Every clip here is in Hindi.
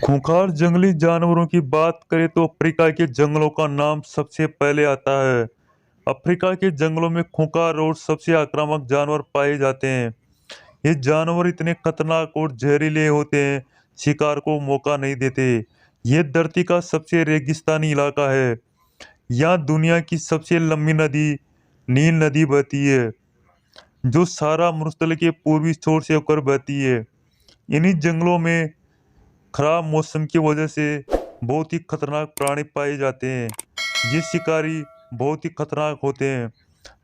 खूंखार जंगली जानवरों की बात करें तो अफ्रीका के जंगलों का नाम सबसे पहले आता है। अफ्रीका के जंगलों में खूंखार और सबसे आक्रामक जानवर पाए जाते हैं। ये जानवर इतने खतरनाक और जहरीले होते हैं, शिकार को मौका नहीं देते। ये धरती का सबसे रेगिस्तानी इलाका है। यहाँ दुनिया की सबसे लंबी नदी नील नदी बहती है, जो सारा मरुस्थल के पूर्वी छोर से होकर बहती है। इन्हीं जंगलों में खराब मौसम की वजह से बहुत ही खतरनाक प्राणी पाए जाते हैं। ये शिकारी बहुत ही खतरनाक होते हैं।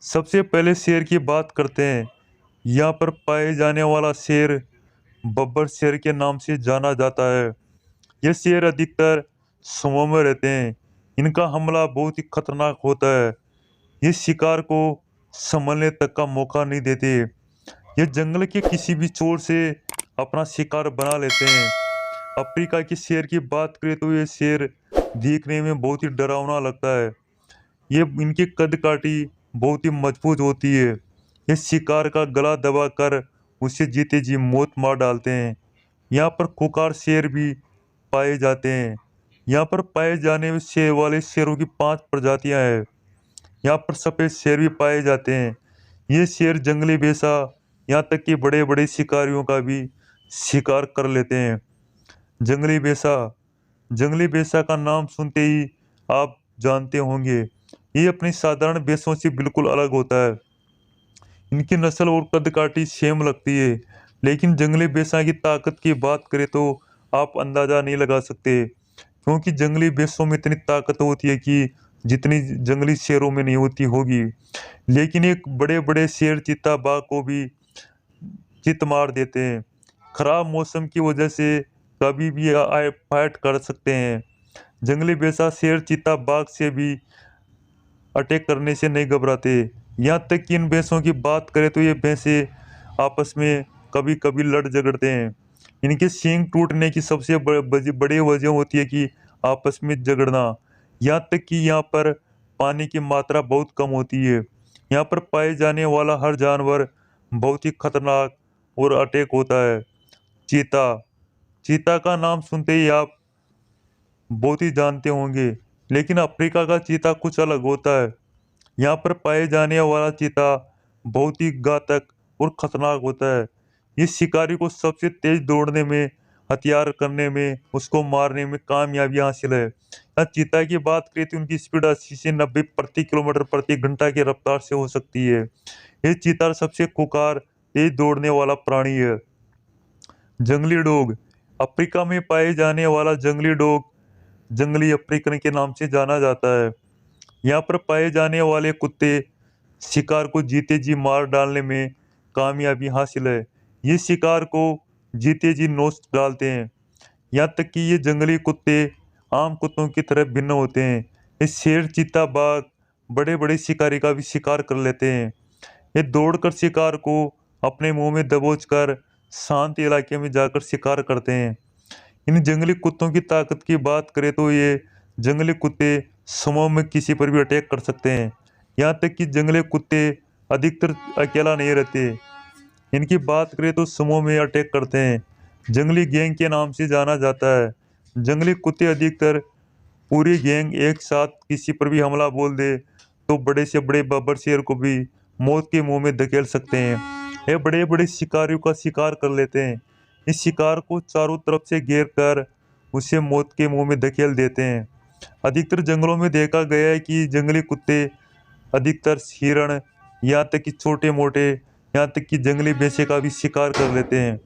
सबसे पहले शेर की बात करते हैं। यहाँ पर पाए जाने वाला शेर बब्बर शेर के नाम से जाना जाता है। ये शेर अधिकतर समूह में रहते हैं। इनका हमला बहुत ही खतरनाक होता है। ये शिकार को संभलने तक का मौका नहीं देते। ये जंगल के किसी भी चोर से अपना शिकार बना लेते हैं। अफ्रीका के शेर की बात करें तो ये शेर देखने में बहुत ही डरावना लगता है। ये इनकी कद काठी बहुत ही मजबूत होती है। ये शिकार का गला दबाकर उसे जीते जी मौत मार डालते हैं। यहाँ पर खुखार शेर भी पाए जाते हैं। यहाँ पर पाए जाने वाले शेरों की 5 प्रजातियां हैं। यहाँ पर सफेद शेर भी पाए जाते हैं। ये शेर जंगली बेसा, यहाँ तक कि बड़े बड़े शिकारियों का भी शिकार कर लेते हैं। जंगली बेसा, जंगली बेसा का नाम सुनते ही आप जानते होंगे, ये अपनी साधारण बेसों से बिल्कुल अलग होता है। इनकी नस्ल और कदकाठी सेम लगती है, लेकिन जंगली बेसा की ताकत की बात करें तो आप अंदाजा नहीं लगा सकते, क्योंकि जंगली बेसों में इतनी ताकत होती है कि जितनी जंगली शेरों में नहीं होती होगी। लेकिन एक बड़े बड़े शेर चीता बाघ को भी चित मार देते हैं। खराब मौसम की वजह से कभी भी आए फाइट कर सकते हैं। जंगली बेसा शेर चीता बाघ से भी अटैक करने से नहीं घबराते। यहाँ तक कि इन भैंसों की बात करें तो ये भैंसे आपस में कभी कभी लड़ झगड़ते हैं। इनके सींग टूटने की सबसे बड़ी वजह होती है कि आपस में झगड़ना। यहाँ तक कि यहाँ पर पानी की मात्रा बहुत कम होती है। यहाँ पर पाए जाने वाला हर जानवर बहुत ही खतरनाक और अटैक होता है। चीता, चीता का नाम सुनते ही आप बहुत ही जानते होंगे, लेकिन अफ्रीका का चीता कुछ अलग होता है। यहाँ पर पाए जाने वाला चीता बहुत ही घातक और खतरनाक होता है। ये शिकारी को सबसे तेज दौड़ने में, हथियार करने में, उसको मारने में कामयाबी हासिल है। यहाँ चीता की बात करें तो उनकी स्पीड 80 से 90 प्रति किलोमीटर प्रति घंटा की रफ्तार से हो सकती है। ये चीता सबसे खुकार तेज दौड़ने वाला प्राणी है। जंगली डॉग, अफ्रीका में पाए जाने वाला जंगली डॉग जंगली अफ्रीकन के नाम से जाना जाता है। यहाँ पर पाए जाने वाले कुत्ते शिकार को जीते जी मार डालने में कामयाबी हासिल है। ये शिकार को जीते जी नोच डालते हैं। यहाँ तक कि ये जंगली कुत्ते आम कुत्तों की तरह भिन्न होते हैं। ये शेर चीता बाघ बड़े बड़े शिकारी का भी शिकार कर लेते हैं। ये दौड़कर शिकार को अपने मुंह में दबोचकर शांत इलाके में जाकर शिकार करते हैं। इन जंगली कुत्तों की ताकत की बात करें तो ये जंगली कुत्ते समूह में किसी पर भी अटैक कर सकते हैं। यहाँ तक कि जंगली कुत्ते अधिकतर अकेला नहीं रहते। इनकी बात करें तो समूह में अटैक करते हैं। जंगली गैंग के नाम से जाना जाता है। जंगली कुत्ते अधिकतर पूरी गैंग एक साथ किसी पर भी हमला बोल दे तो बड़े से बड़े बब्बर शेर को भी मौत के मुंह में धकेल सकते हैं। ये बड़े बड़े शिकारियों का शिकार कर लेते हैं। इस शिकार को चारों तरफ से घेर कर उसे मौत के मुंह में धकेल देते हैं। अधिकतर जंगलों में देखा गया है कि जंगली कुत्ते अधिकतर हिरण, यहाँ तक कि छोटे मोटे, यहाँ तक कि जंगली भैंसे का भी शिकार कर लेते हैं।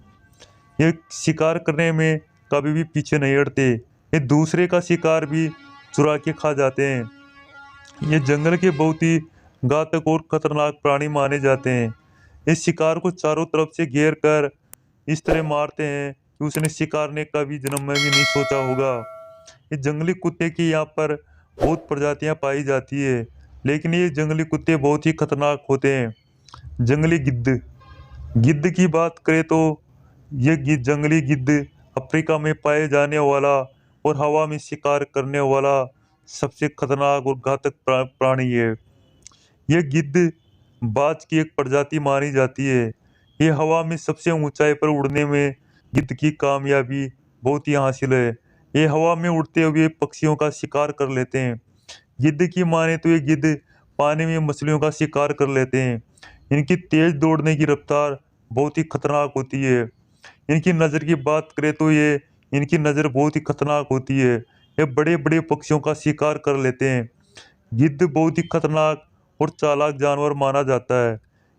ये शिकार करने में कभी भी पीछे नहीं हटते। ये दूसरे का शिकार भी चुरा के खा जाते हैं। ये जंगल के बहुत ही घातक और खतरनाक प्राणी माने जाते हैं। इस शिकार को चारों तरफ से घेर कर इस तरह मारते हैं कि उसने शिकार ने कभी जन्म में भी नहीं सोचा होगा। ये जंगली कुत्ते की यहाँ पर बहुत प्रजातियां पाई जाती है, लेकिन ये जंगली कुत्ते बहुत ही खतरनाक होते हैं। जंगली गिद्ध, गिद्ध की बात करें तो ये जंगली गिद्ध अफ्रीका में पाए जाने वाला और हवा में शिकार करने वाला सबसे खतरनाक और घातक प्राणी है। यह गिद्ध बाज की एक प्रजाति मानी जाती है। ये हवा में सबसे ऊंचाई पर उड़ने में गिद्ध की कामयाबी बहुत ही हासिल है। ये हवा में उड़ते हुए पक्षियों का शिकार कर लेते हैं। गिद्ध की माने तो ये गिद्ध पानी में मछलियों का शिकार कर लेते हैं। इनकी तेज दौड़ने की रफ्तार बहुत ही खतरनाक होती है। इनकी नज़र की बात करें तो ये इनकी नज़र बहुत ही खतरनाक होती है। ये बड़े बड़े पक्षियों का शिकार कर लेते हैं। गिद्ध बहुत ही खतरनाक और चालाक जानवर माना जाता है।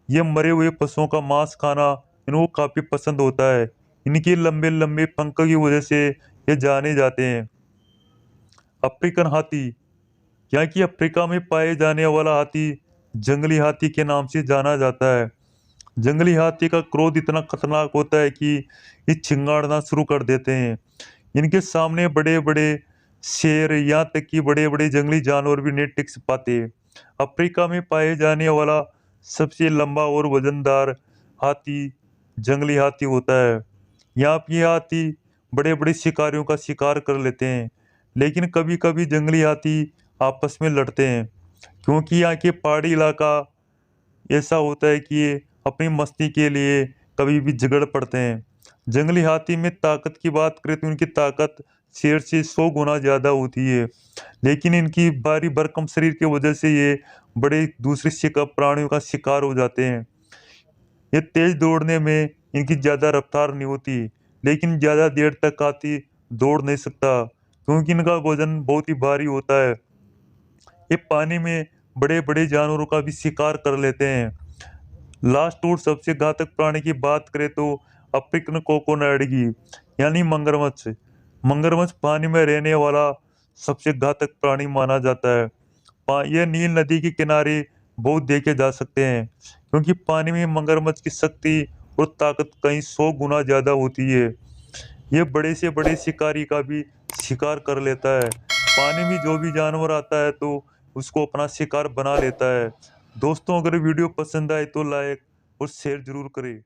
ये मरे हुए पशुओं का मांस खाना इनको काफी पसंद होता है। इनके लंबे लंबे पंख की वजह से ये जाने जाते हैं। अफ्रीकन हाथी, यहाँ की अफ्रीका में पाए जाने वाला हाथी जंगली हाथी के नाम से जाना जाता है। जंगली हाथी का क्रोध इतना खतरनाक होता है कि ये छिंगाड़ना शुरू कर देते हैं। इनके सामने बड़े बड़े शेर, यहाँ तक कि बड़े बड़े जंगली जानवर भी नहीं टिक पाते। अफ्रीका में पाए जाने वाला सबसे लंबा और वजनदार हाथी जंगली हाथी होता है। यहाँ के हाथी बड़े बड़े शिकारियों का शिकार कर लेते हैं, लेकिन कभी कभी जंगली हाथी आपस में लड़ते हैं, क्योंकि यहाँ के पहाड़ी इलाका ऐसा होता है कि ये अपनी मस्ती के लिए कभी भी झगड़ पड़ते हैं। जंगली हाथी में ताकत की बात करें तो इनकी ताकत शेर से 100 गुना ज्यादा होती है, लेकिन इनकी भारी भरकम शरीर की वजह से ये बड़े दूसरे शिकार प्राणियों का शिकार हो जाते हैं। ये तेज दौड़ने में इनकी ज्यादा रफ्तार नहीं होती, लेकिन ज्यादा देर तक हाथी दौड़ नहीं सकता, क्योंकि इनका वजन बहुत ही भारी होता है। ये पानी में बड़े बड़े जानवरों का भी शिकार कर लेते हैं। लास्ट और सबसे घातक प्राणी की बात करें तो अफ्रीकन कोकोनैड की, यानी मगरमच्छ। मगरमच्छ पानी में रहने वाला सबसे घातक प्राणी माना जाता है। यह नील नदी के किनारे बहुत देखे जा सकते हैं, क्योंकि पानी में मगरमच्छ की शक्ति और ताकत कहीं 100 गुना ज्यादा होती है। यह बड़े से बड़े शिकारी का भी शिकार कर लेता है। पानी में जो भी जानवर आता है तो उसको अपना शिकार बना लेता है। दोस्तों, अगर वीडियो पसंद आए तो लाइक और शेयर जरूर करें।